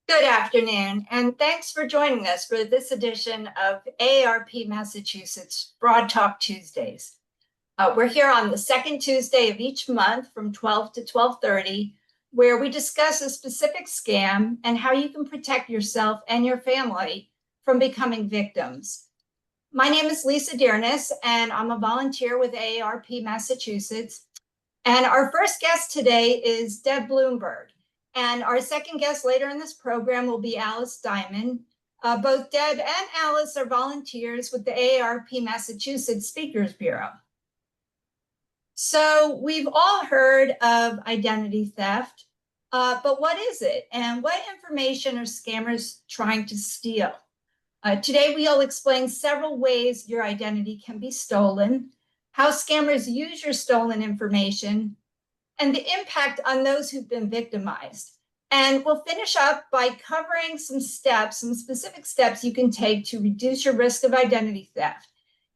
Good afternoon, and thanks for joining us for this edition of AARP Massachusetts Broad Talk Tuesdays. We're here on the second Tuesday of each month from 12 to 12:30, where we discuss a specific scam and how you can protect yourself and your family from becoming victims. My name is Lisa Dearness, and I'm a volunteer with AARP Massachusetts. And our first guest today is Deb Bloomberg. And our second guest later in this program will be Alice Diamond. Both Deb and Alice are volunteers with the AARP Massachusetts Speakers Bureau. So we've all heard of identity theft, but what is it? And what information are scammers trying to steal? Today, we'll explain several ways your identity can be stolen, how scammers use your stolen information, and the impact on those who've been victimized. And we'll finish up by covering some specific steps you can take to reduce your risk of identity theft.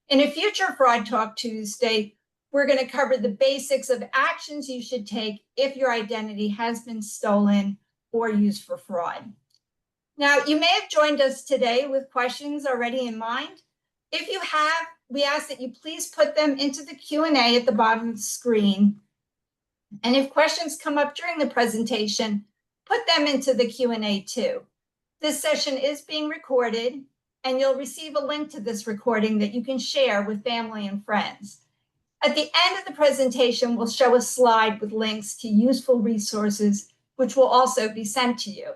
In a future Fraud Talk Tuesday, we're going to cover the basics of actions you should take if your identity has been stolen or used for fraud. Now, you may have joined us today with questions already in mind. If you have, we ask that you please put them into the Q&A at the bottom of the screen. And if questions come up during the presentation, put them into the Q&A too. This session is being recorded, and you'll receive a link to this recording that you can share with family and friends. At the end of the presentation, we'll show a slide with links to useful resources, which will also be sent to you.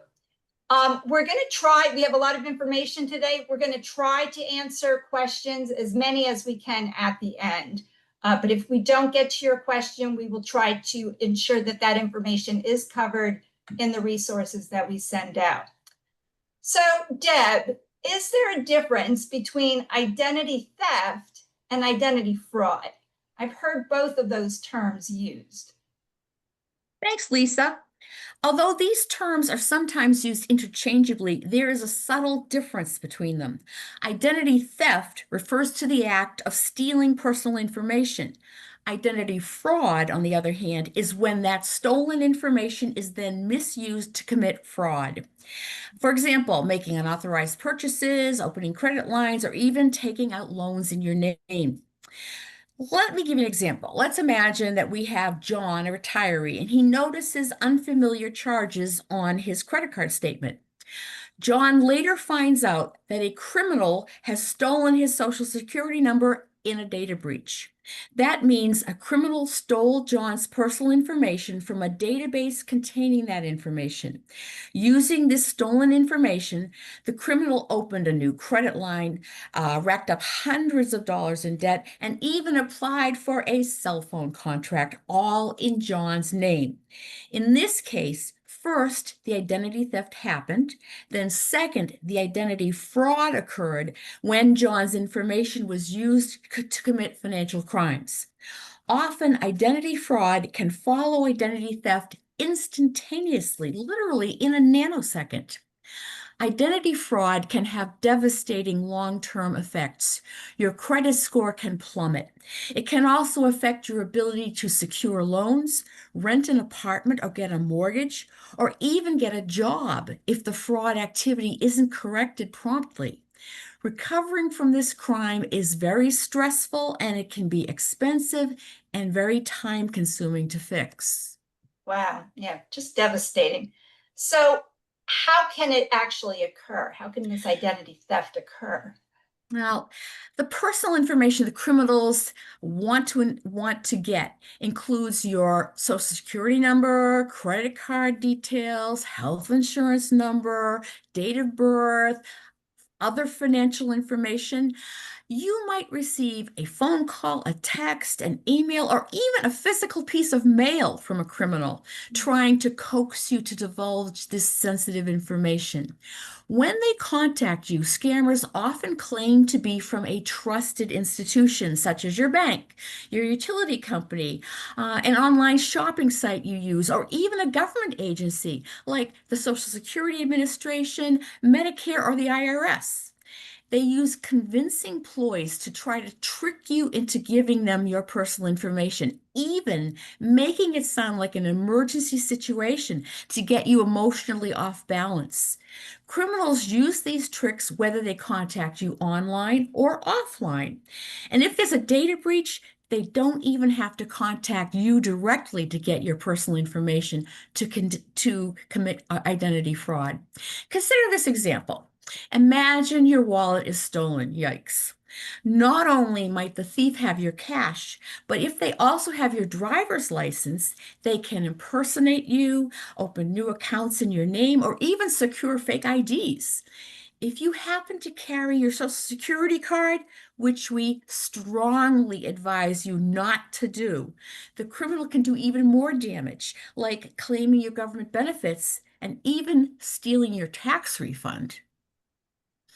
We're going to try, we have a lot of information today. We're going to try to answer questions, as many as we can at the end. But if we don't get to your question, we will try to ensure that that information is covered in the resources that we send out. So, Deb, is there a difference between identity theft and identity fraud? I've heard both of those terms used. Thanks, Lisa. Although these terms are sometimes used interchangeably, there is a subtle difference between them. Identity theft refers to the act of stealing personal information. Identity fraud, on the other hand, is when that stolen information is then misused to commit fraud. For example, making unauthorized purchases, opening credit lines, or even taking out loans in your name. Let me give you an example. Let's imagine that we have John, a retiree, and he notices unfamiliar charges on his credit card statement. John later finds out that a criminal has stolen his Social Security number in a data breach. That means a criminal stole John's personal information from a database containing that information. Using this stolen information, the criminal opened a new credit line, racked up hundreds of dollars in debt, and even applied for a cell phone contract, all in John's name. In this case, first, the identity theft happened. Then second, the identity fraud occurred when John's information was used to commit financial crimes. Often, identity fraud can follow identity theft instantaneously, literally in a nanosecond. Identity fraud can have devastating long-term effects. Your credit score can plummet. It can also affect your ability to secure loans, rent an apartment or get a mortgage, or even get a job if the fraud activity isn't corrected promptly. Recovering from this crime is very stressful, and it can be expensive and very time-consuming to fix. Wow, yeah, just devastating. So, how can it actually occur? How can this identity theft occur? Now, the personal information the criminals want to get includes your Social Security number, credit card details, health insurance number, date of birth, other financial information. You might receive a phone call, a text, an email, or even a physical piece of mail from a criminal trying to coax you to divulge this sensitive information. When they contact you, scammers often claim to be from a trusted institution, such as your bank, your utility company, an online shopping site you use, or even a government agency like the Social Security Administration, Medicare, or the IRS. They use convincing ploys to try to trick you into giving them your personal information, even making it sound like an emergency situation to get you emotionally off balance. Criminals use these tricks whether they contact you online or offline. And if there's a data breach, they don't even have to contact you directly to get your personal information to commit identity fraud. Consider this example. Imagine your wallet is stolen. Yikes. Not only might the thief have your cash, but if they also have your driver's license, they can impersonate you, open new accounts in your name, or even secure fake IDs. If you happen to carry your Social Security card, which we strongly advise you not to do, the criminal can do even more damage, like claiming your government benefits and even stealing your tax refund.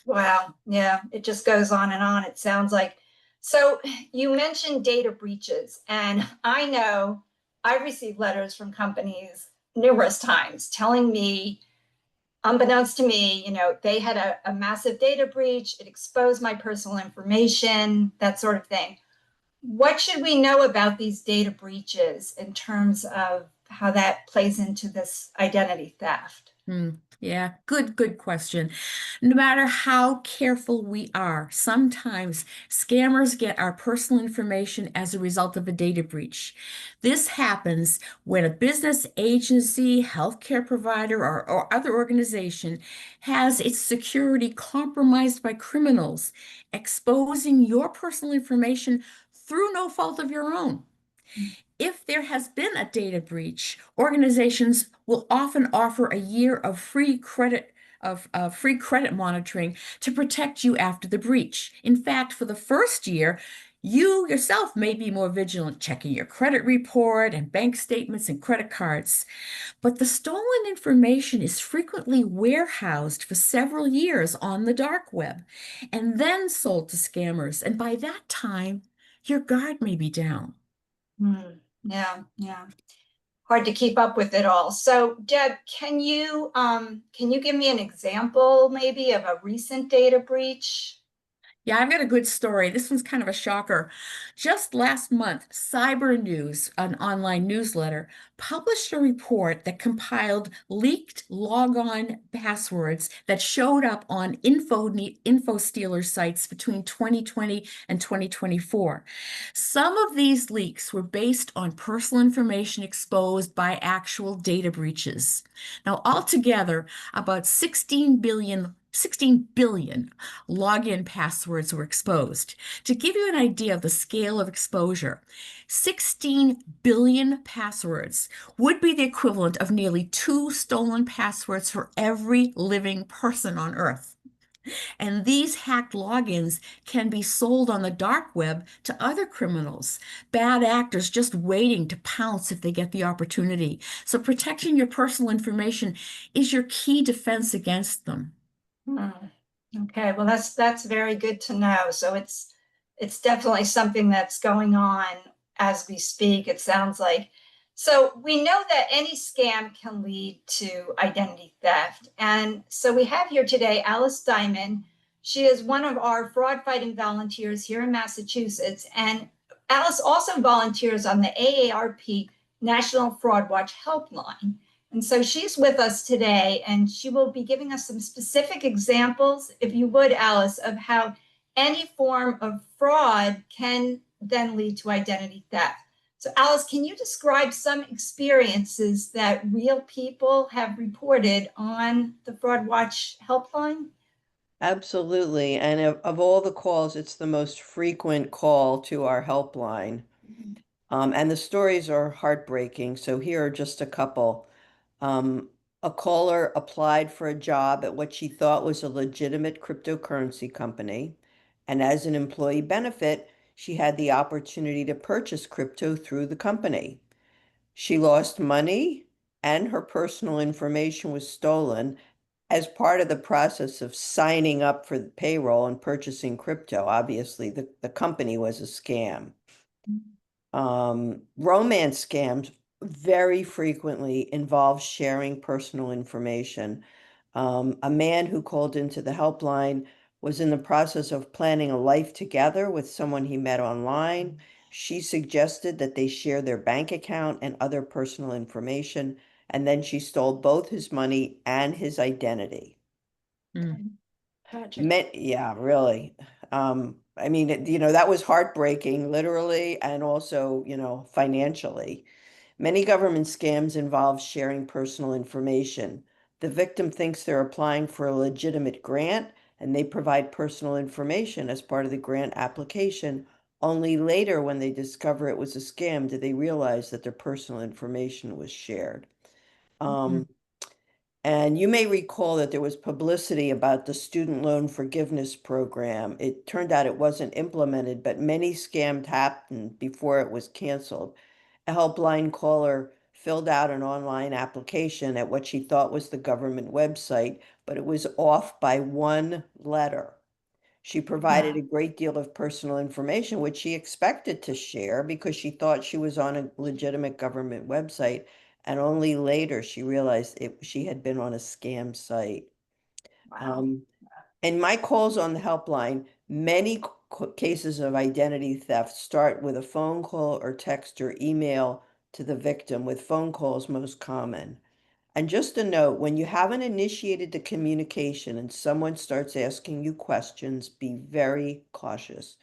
Wow. Yeah, it just goes on and on. It sounds like. So you mentioned data breaches, and I know I've received letters from companies numerous times telling me, unbeknownst to me, they had a massive data breach. It exposed my personal information, that sort of thing. What should we know about these data breaches in terms of how that plays into this identity theft? Yeah, good question. No matter how careful we are, sometimes scammers get our personal information as a result of a data breach. This happens when a business agency, healthcare provider, or other organization has its security compromised by criminals, exposing your personal information through no fault of your own. If there has been a data breach, organizations will often offer a year of free credit monitoring to protect you after the breach. In fact, for the first year, you yourself may be more vigilant, checking your credit report and bank statements and credit cards. But the stolen information is frequently warehoused for several years on the dark web and then sold to scammers. And by that time, your guard may be down. Yeah, yeah. Hard to keep up with it all. So, Deb, can you give me an example maybe of a recent data breach? Yeah, I've got a good story. This one's kind of a shocker. Just last month, Cyber News, an online newsletter, published a report that compiled leaked logon passwords that showed up on info stealer sites between 2020 and 2024. Some of these leaks were based on personal information exposed by actual data breaches. Now, altogether, about 16 billion login passwords were exposed. To give you an idea of the scale of exposure, 16 billion passwords would be the equivalent of nearly two stolen passwords for every living person on Earth. And these hacked logins can be sold on the dark web to other criminals, bad actors just waiting to pounce if they get the opportunity. So protecting your personal information is your key defense against them. Hmm. Okay, well, that's very good to know. So it's definitely something that's going on as we speak, it sounds like. So we know that any scam can lead to identity theft. And so we have here today Alice Diamond. She is one of our fraud fighting volunteers here in Massachusetts. And Alice also volunteers on the AARP National Fraud Watch Helpline. And so she's with us today, and she will be giving us some specific examples, if you would, Alice, of how any form of fraud can then lead to identity theft. So, Alice, can you describe some experiences that real people have reported on the Fraud Watch helpline? Absolutely. And of all the calls, it's the most frequent call to our helpline. And the stories are heartbreaking. So here are just a couple. Um, a caller applied for a job at what she thought was a legitimate cryptocurrency company. And as an employee benefit, she had the opportunity to purchase crypto through the company. She lost money and her personal information was stolen as part of the process of signing up for the payroll and purchasing crypto. Obviously, the company was a scam. Romance scams very frequently involve sharing personal information. A man who called into the helpline was in the process of planning a life together with someone he met online. She suggested that they share their bank account and other personal information, and then she stole both his money and his identity. Mm. Tragic. Yeah, really. I mean, that was heartbreaking, literally, and also, financially. Many government scams involve sharing personal information. The victim thinks they're applying for a legitimate grant, and they provide personal information as part of the grant application. Only later, when they discover it was a scam, do they realize that their personal information was shared. Mm. Um, and you may recall that there was publicity about the student loan forgiveness program. It turned out it wasn't implemented, but many scams happened before it was canceled. A helpline caller filled out an online application at what she thought was the government website, but it was off by one letter. She provided Wow. a great deal of personal information, which she expected to share because she thought she was on a legitimate government website. And only later she realized she had been on a scam site. Wow. Um, in my calls on the helpline, many cases of identity theft start with a phone call or text or email to the victim, with phone calls most common. And just a note, when you haven't initiated the communication and someone starts asking you questions, be very cautious.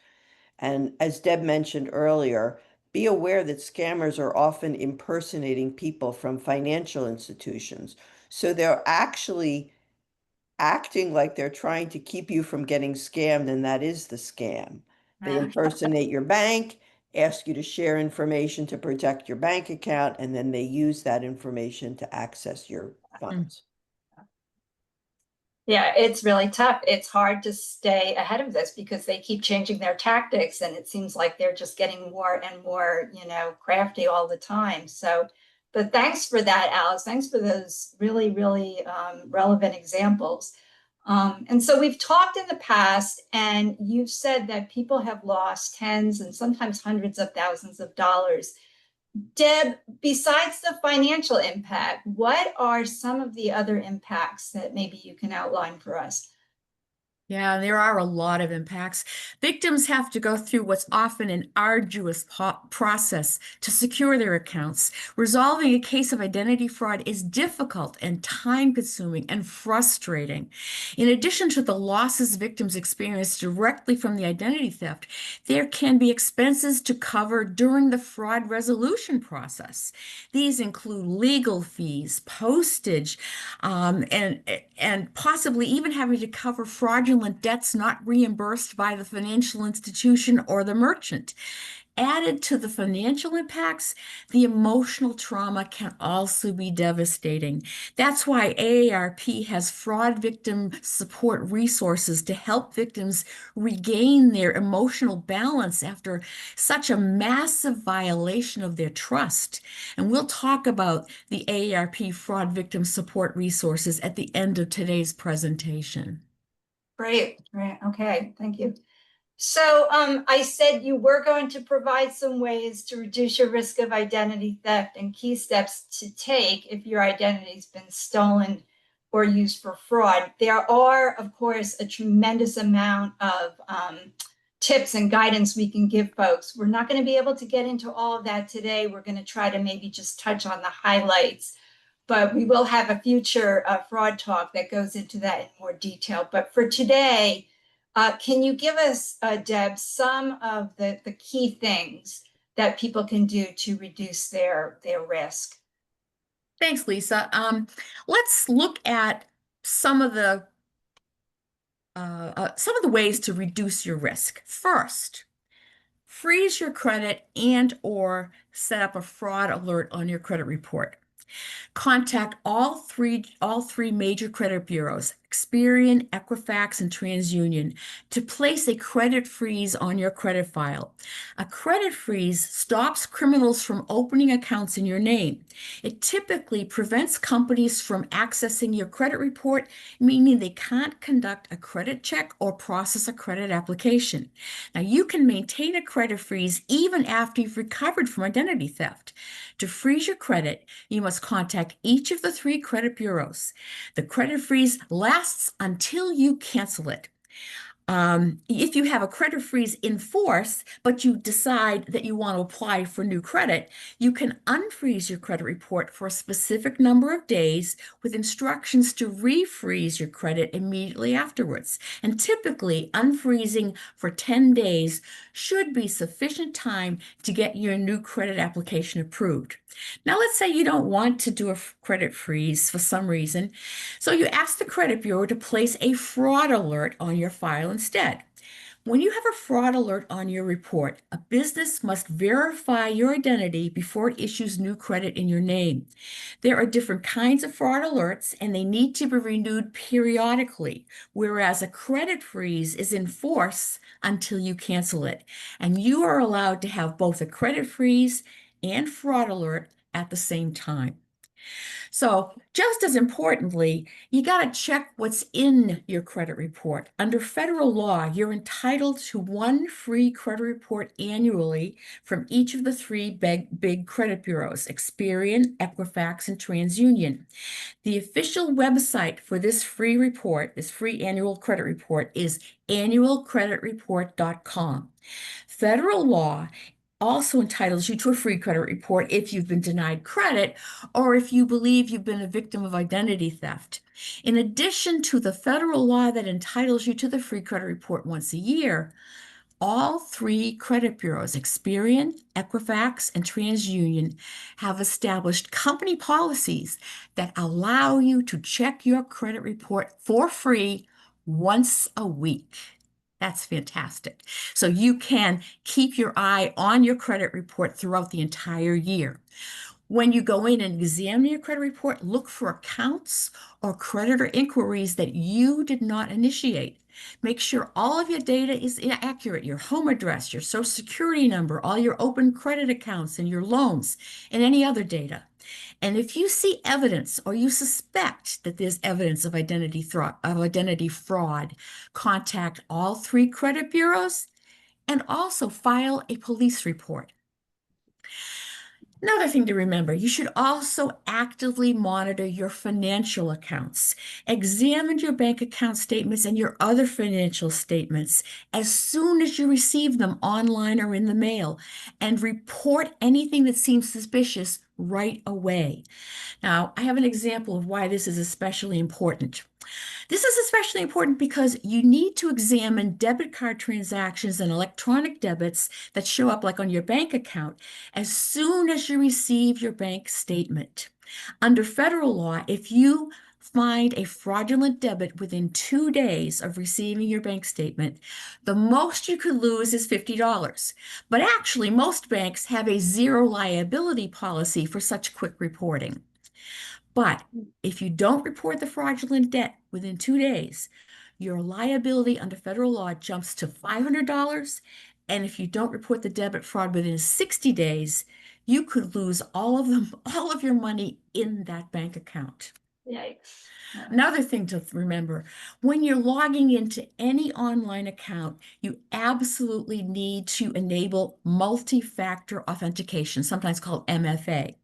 And as Deb mentioned earlier, be aware that scammers are often impersonating people from financial institutions. So they're actually acting like they're trying to keep you from getting scammed, and that is the scam. They Ah, impersonate your bank, ask you to share information to protect your bank account, and then they use that information to access your Mm. funds. yeah, it's really tough. It's hard to stay ahead of this because they keep changing their tactics, and it seems like they're just getting more and more, crafty all the time. So, but thanks for that, Alice. Thanks for those really, really relevant examples. And so we've talked in the past, and you've said that people have lost tens and sometimes hundreds of thousands of dollars. Deb, besides the financial impact, what are some of the other impacts that maybe you can outline for us? Yeah, there are a lot of impacts. Victims have to go through what's often an arduous process to secure their accounts. Resolving a case of identity fraud is difficult and time-consuming and frustrating. In addition to the losses victims experience directly from the identity theft, there can be expenses to cover during the fraud resolution process. These include legal fees, postage, and possibly even having to cover fraudulent debts not reimbursed by the financial institution or the merchant. Added to the financial impacts, the emotional trauma can also be devastating. That's why AARP has fraud victim support resources to help victims regain their emotional balance after such a massive violation of their trust. And we'll talk about the AARP fraud victim support resources at the end of today's presentation. Great, great. Okay, thank you. So I said you were going to provide some ways to reduce your risk of identity theft and key steps to take if your identity's been stolen or used for fraud. There are, of course, a tremendous amount of tips and guidance we can give folks. We're not going to be able to get into all of that today. We're going to try to maybe just touch on the highlights, but we will have a future fraud talk that goes into that in more detail. But for today, can you give us, Deb, some of the key things that people can do to reduce their risk? Thanks, Lisa. Let's look at some of the some of the ways to reduce your risk. First, freeze your credit and or set up a fraud alert on your credit report. Contact all three major credit bureaus, Experian, Equifax, and TransUnion, to place a credit freeze on your credit file. A credit freeze stops criminals from opening accounts in your name. It typically prevents companies from accessing your credit report, meaning they can't conduct a credit check or process a credit application. Now, you can maintain a credit freeze even after you've recovered from identity theft. To freeze your credit, you must contact each of the three credit bureaus. The credit freeze lasts until you cancel it. If you have a credit freeze in force, but you decide that you want to apply for new credit, you can unfreeze your credit report for a specific number of days with instructions to refreeze your credit immediately afterwards. And typically, unfreezing for 10 days should be sufficient time to get your new credit application approved. Now, let's say you don't want to do a credit freeze for some reason, so you ask the credit bureau to place a fraud alert on your file instead. When you have a fraud alert on your report, a business must verify your identity before it issues new credit in your name. There are different kinds of fraud alerts, and they need to be renewed periodically, whereas a credit freeze is in force until you cancel it. And you are allowed to have both a credit freeze and fraud alert at the same time. So, just as importantly, you got to check what's in your credit report. Under federal law, you're entitled to one free credit report annually from each of the three big credit bureaus, Experian, Equifax, and TransUnion. The official website for this free report, this free annual credit report, is annualcreditreport.com. Federal law also entitles you to a free credit report if you've been denied credit or if you believe you've been a victim of identity theft. In addition to the federal law that entitles you to the free credit report once a year, all three credit bureaus, Experian, Equifax, and TransUnion, have established company policies that allow you to check your credit report for free once a week. That's fantastic. So you can keep your eye on your credit report throughout the entire year. When you go in and examine your credit report, look for accounts or creditor inquiries that you did not initiate. Make sure all of your data is accurate, your home address, your social security number, all your open credit accounts and your loans, and any other data. And if you see evidence or you suspect that there's evidence of identity fraud, contact all three credit bureaus and also file a police report. Another thing to remember, you should also actively monitor your financial accounts. Examine your bank account statements and your other financial statements as soon as you receive them online or in the mail, and report anything that seems suspicious right away. Now, I have an example of why this is especially important. This is especially important because you need to examine debit card transactions and electronic debits that show up like on your bank account as soon as you receive your bank statement. Under federal law, if you find a fraudulent debit within 2 days of receiving your bank statement, the most you could lose is $50. But actually, most banks have a zero liability policy for such quick reporting. But if you don't report the fraudulent debt within 2 days, your liability under federal law jumps to $500. And if you don't report the debit fraud within 60 days, you could lose all of your money in that bank account. Yikes. Another thing to remember, when you're logging into any online account, you absolutely need to enable multi-factor authentication, sometimes called MFA.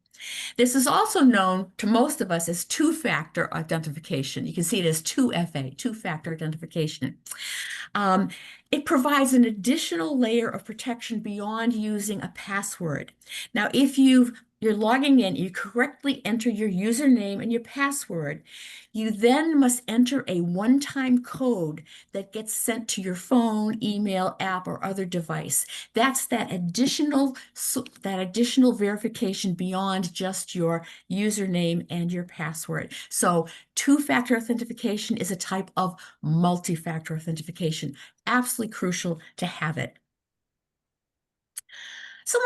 This is also known to most of us as two-factor authentication. You can see it as 2FA, two-factor authentication. It provides an additional layer of protection beyond using a password. Now, if you're logging in, you correctly enter your username and your password. You then must enter a one-time code that gets sent to your phone, email, app, or other device. That's that additional verification beyond just your username and your password. So two-factor authentication is a type of multi-factor authentication. Absolutely crucial to have it. Some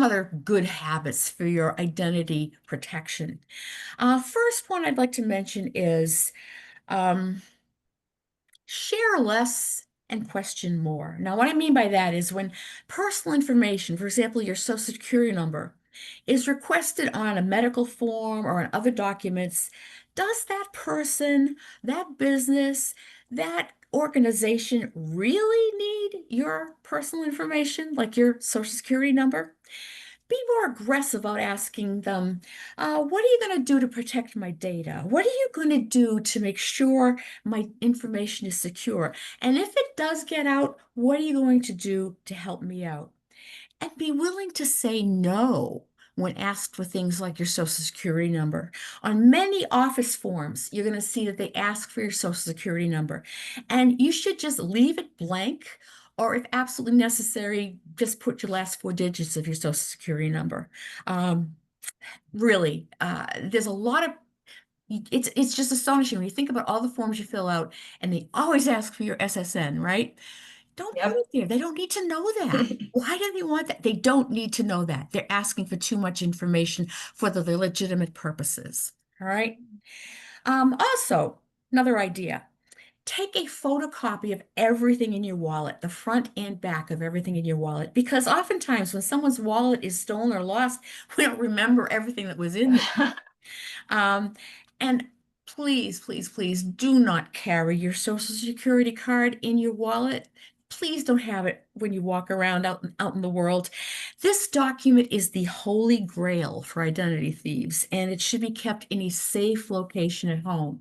other good habits for your identity protection. First one I'd like to mention is share less and question more. Now, what I mean by that is when personal information, for example, your social security number, is requested on a medical form or on other documents, does that person, that business, that organization really need your personal information, like your social security number? Be more aggressive about asking them, what are you going to do to protect my data? What are you going to do to make sure my information is secure? And if it does get out, what are you going to do to help me out? And be willing to say no when asked for things like your social security number. On many office forms, you're going to see that they ask for your social security number, and you should just leave it blank, or if absolutely necessary, just put your last four digits of your social security number. Um, really, there's a lot of it's just astonishing when you think about all the forms you fill out, and they always ask for your SSN, right? Don't put Yep. it there. They don't need to know that. Why do they want that? They don't need to know that. They're asking for too much information for their legitimate purposes. All right. Also, another idea. Take a photocopy of everything in your wallet, the front and back of everything in your wallet, because oftentimes when someone's wallet is stolen or lost, we don't remember everything that was in there. Um, and please, please, please do not carry your Social Security card in your wallet. Please don't have it when you walk around out in the world. This document is the holy grail for identity thieves, and it should be kept in a safe location at home.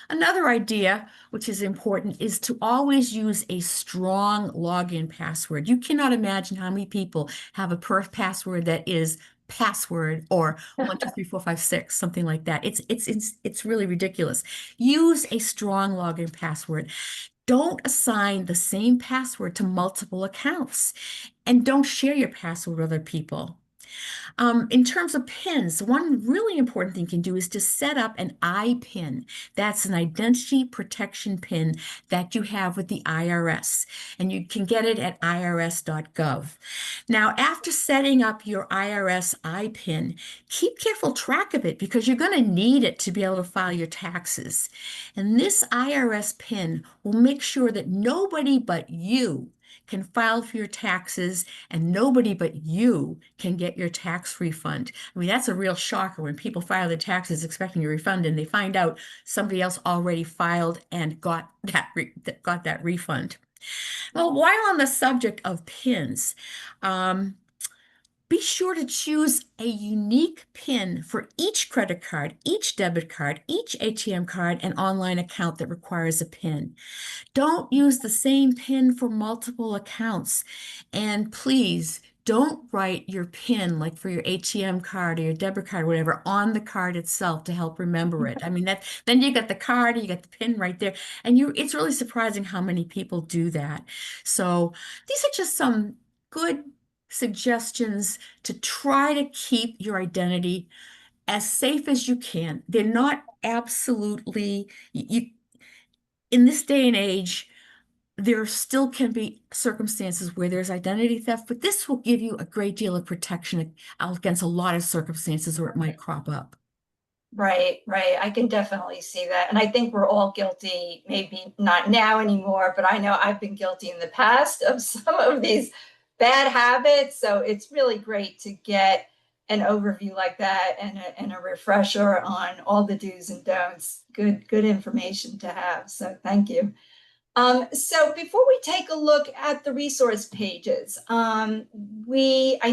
Another idea, which is important, is to always use a strong login password. You cannot imagine how many people have a password that is password or 123456, something like that. It's really ridiculous. Use a strong login password. Don't assign the same password to multiple accounts, and don't share your password with other people. In terms of pins, one really important thing you can do is to set up an IPIN. That's an identity protection pin that you have with the IRS, and you can get it at irs.gov. Now, after setting up your IRS IPIN, keep careful track of it because you're going to need it to be able to file your taxes. And this IRS PIN will make sure that nobody but you can file for your taxes and nobody but you can get your tax refund. I mean, that's a real shocker when people file their taxes expecting a refund and they find out somebody else already filed and got that refund. Well, while on the subject of PINs, um, be sure to choose a unique PIN for each credit card, each debit card, each ATM card, and online account that requires a PIN. Don't use the same PIN for multiple accounts. And please don't write your PIN, like for your ATM card or your debit card or whatever, on the card itself to help remember it. I mean, that then you got the card, you got the PIN right there. And it's really surprising how many people do that. So these are just some good suggestions to try to keep your identity as safe as you can. They're not absolutely, in this day and age, there still can be circumstances where there's identity theft, but this will give you a great deal of protection against a lot of circumstances where it might crop up. Right, right. I can definitely see that. And I think we're all guilty, maybe not now anymore, but I know I've been guilty in the past of some of these bad habits. So it's really great to get an overview like that and a refresher on all the do's and don'ts. Good information to have. So thank you. So before we take a look at the resource pages, I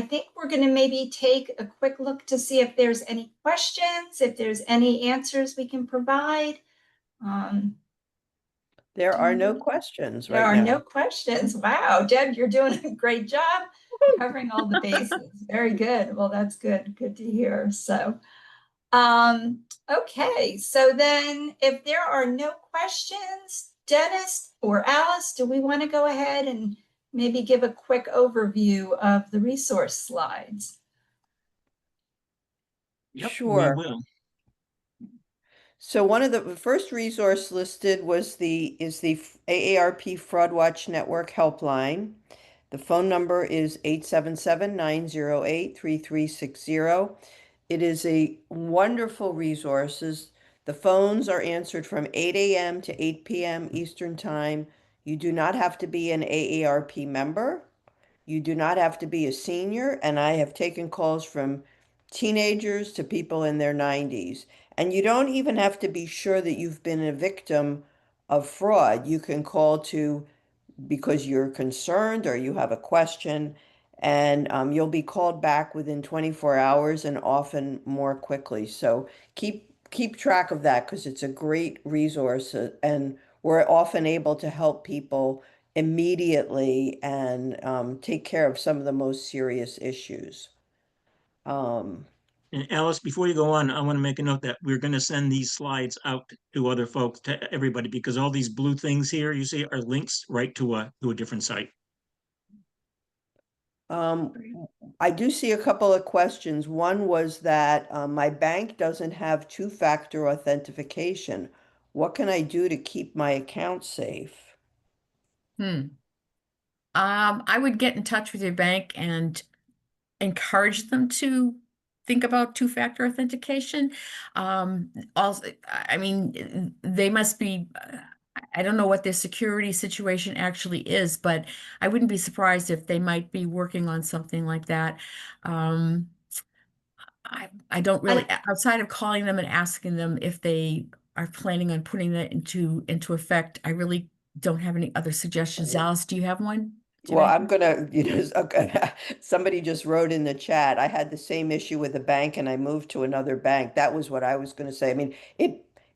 think we're going to maybe take a quick look to see if there's any questions, if there's any answers we can provide. Um, There are no questions there right are no now. questions. Wow, Deb, you're doing a great job covering all the bases. Very good. Well, that's good. Good to hear. So, okay, so then if there are no questions, Dennis or Alice, do we want to go ahead and maybe give a quick overview of the resource slides? Yep, we Sure. will. So one of the first resource listed is the AARP Fraud Watch Network helpline. The phone number is 877-908-3360. It is a wonderful resource. The phones are answered from 8 a.m. to 8 p.m. Eastern Time. You do not have to be an AARP member. You do not have to be a senior, and I have taken calls from teenagers to people in their 90s. And you don't even have to be sure that you've been a victim of fraud. You can call to because you're concerned or you have a question, and you'll be called back within 24 hours and often more quickly. So keep track of that because it's a great resource, and we're often able to help people immediately and take care of some of the most serious issues. Um, And Alice, before you go on, I want to make a note that we're going to send these slides out to other folks, to everybody, because all these blue things here you see are links right to a different site. Um, I do see a couple of questions. One was that my bank doesn't have two-factor authentication. What can I do to keep my account safe? I would get in touch with your bank and encourage them to think about two-factor authentication. Also, I mean, they must be, I don't know what their security situation actually is, but I wouldn't be surprised if they might be working on something like that. Um, I don't really, And outside of calling them and asking them if they are planning on putting that into effect, I really don't have any other suggestions. Alice, do you have one Well, today? I'm gonna, okay, somebody just wrote in the chat, I had the same issue with a bank and I moved to another bank. That was what I was gonna say. I mean,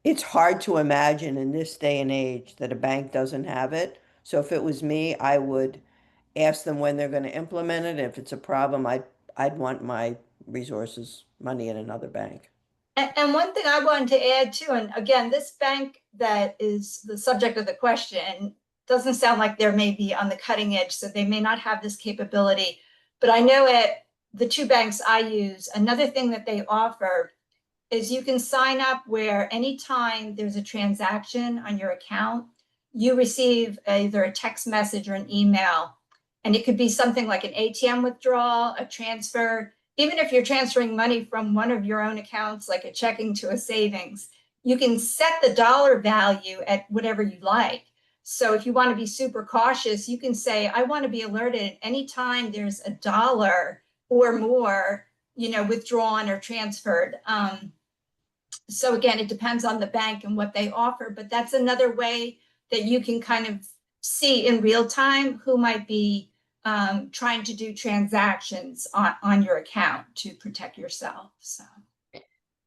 it's hard to imagine in this day and age that a bank doesn't have it. So if it was me, I would ask them when they're gonna implement it. If it's a problem, I'd want my resources, money in another bank. And one thing I wanted to add too, and again, this bank that is the subject of the question doesn't sound like they're maybe on the cutting edge, so they may not have this capability. But I know at the two banks I use, another thing that they offer is you can sign up where anytime there's a transaction on your account, you receive either a text message or an email. And it could be something like an ATM withdrawal, a transfer, even if you're transferring money from one of your own accounts, like a checking to a savings, you can set the dollar value at whatever you like. So if you want to be super cautious, you can say, I want to be alerted anytime there's a dollar or more, withdrawn or transferred. So again, it depends on the bank and what they offer, but that's another way that you can kind of see in real time who might be trying to do transactions on your account to protect yourself. So.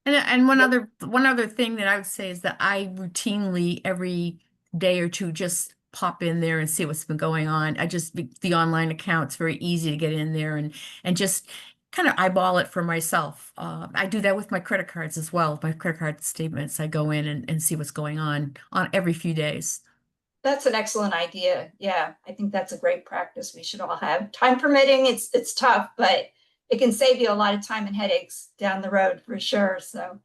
And one other thing that I would say is that I routinely every day or two just pop in there and see what's been going on. The online account's very easy to get in there and just kind of eyeball it for myself. I do that with my credit cards as well. My credit card statements, I go in and see what's going on every few days. That's an excellent idea. Yeah, I think that's a great practice we should all have. Time permitting, it's tough, but it can save you a lot of time and headaches down the road for sure. So,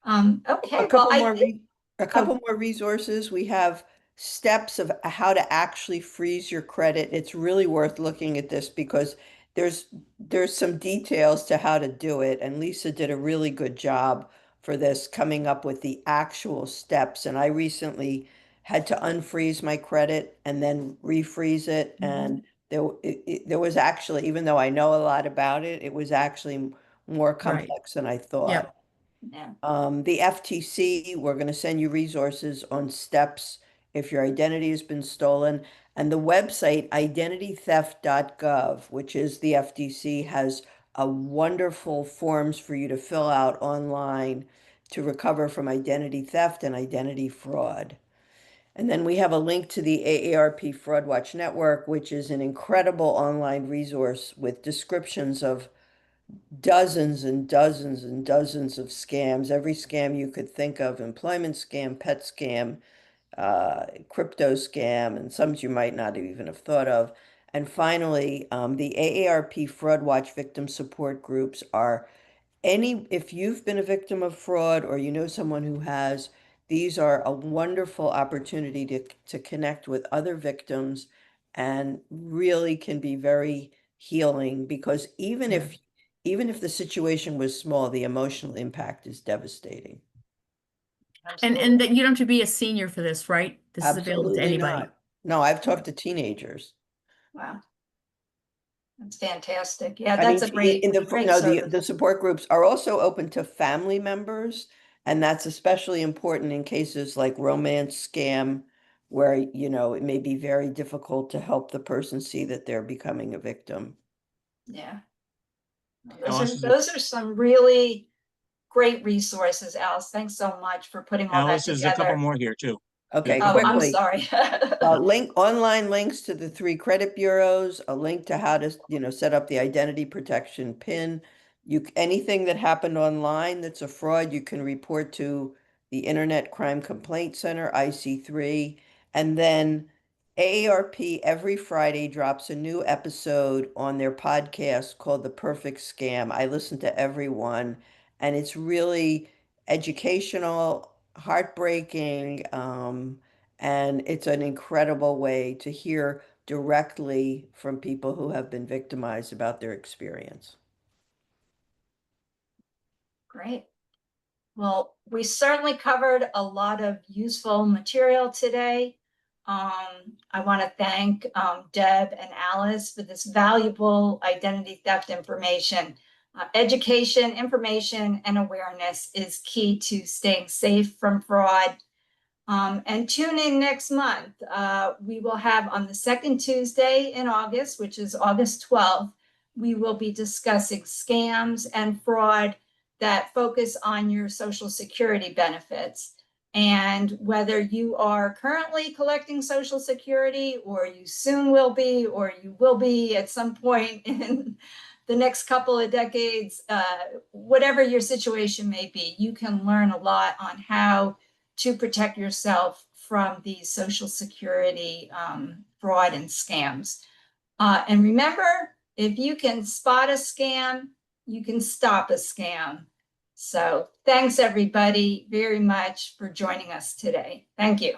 A okay, well, couple I more think, a couple more resources. We have steps of how to actually freeze your credit. It's really worth looking at this because there's there's some details to how to do it, and Lisa did a really good job for this, coming up with the actual steps. And I recently had to unfreeze my credit and then refreeze it, and there was actually, even though I know a lot about it, it was actually more Right. complex than I thought. Yep. yeah. The FTC, we're going to send you resources on steps if your identity has been stolen. And the website identitytheft.gov, which is the FTC, has a wonderful forms for you to fill out online to recover from identity theft and identity fraud. And then we have a link to the AARP Fraud Watch Network, which is an incredible online resource with descriptions of dozens and dozens and dozens of scams, every scam you could think of, employment scam, pet scam, crypto scam, and some you might not even have thought of. And finally, the AARP Fraud Watch victim support groups are if you've been a victim of fraud or you know someone who has, these are a wonderful opportunity to connect with other victims and really can be very healing because Yeah. even if the situation was small, the emotional impact is devastating. And that you don't have to be a senior for this, right? This is available to Absolutely anybody. not. No, I've talked to teenagers. Wow, that's fantastic. Yeah, I that's mean, a great, in the great no, service. the support groups are also open to family members, and that's especially important in cases like romance scam, where, it may be very difficult to help the person see that they're becoming a victim. Yeah. Alice, is Those are some really great resources, Alice. Thanks so much for putting all that Alice, there's a couple together. more here too. Okay, Oh, I'm quickly. sorry. Online links to the 3 credit bureaus, a link to how to, set up the identity protection PIN. Anything that happened online that's a fraud, you can report to the Internet Crime Complaint Center, IC3. And then AARP every Friday drops a new episode on their podcast called The Perfect Scam. I listen to every one, and it's really educational, heartbreaking, and it's an incredible way to hear directly from people who have been victimized about their experience. Great. Well, we certainly covered a lot of useful material today. I want to thank Deb and Alice for this valuable identity theft information. Education, information, and awareness is key to staying safe from fraud. And tune in next month. We will have on the second Tuesday in August, which is August 12th, we will be discussing scams and fraud that focus on your Social Security benefits. And whether you are currently collecting Social Security, or you soon will be, or you will be at some point in the next couple of decades, whatever your situation may be, you can learn a lot on how to protect yourself from these Social Security fraud and scams. And remember, if you can spot a scam, you can stop a scam. So thanks everybody very much for joining us today. Thank you.